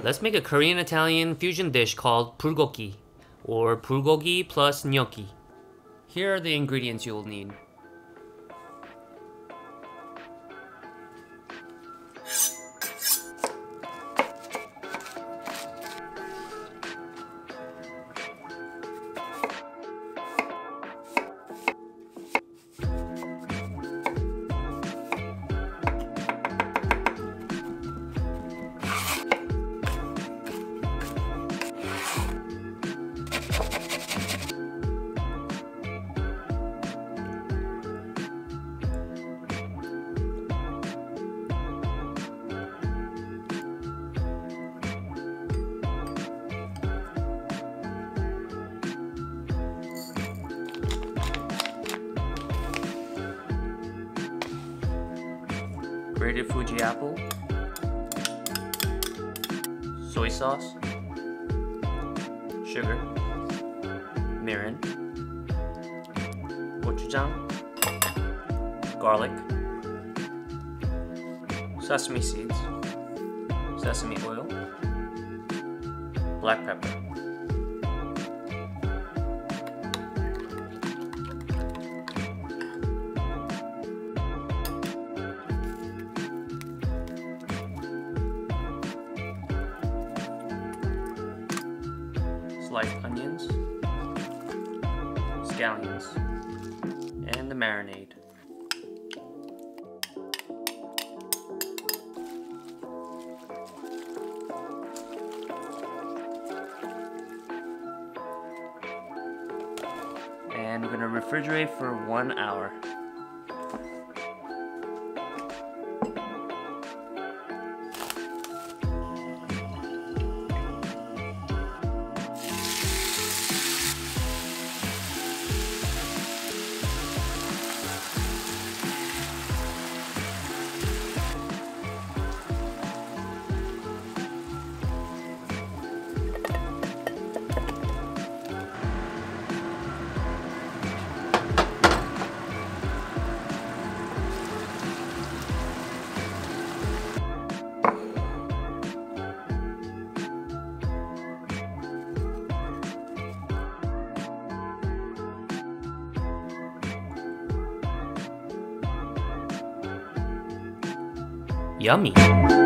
Let's make a Korean-Italian fusion dish called Bulgogi, or Bulgogi plus gnocchi. Here are the ingredients you'll need. Grated Fuji apple, soy sauce, sugar, mirin, gochujang, garlic, sesame seeds, sesame oil, black pepper. Sliced onions, scallions, and the marinade. And we're going to refrigerate for 1 hour. Yummy!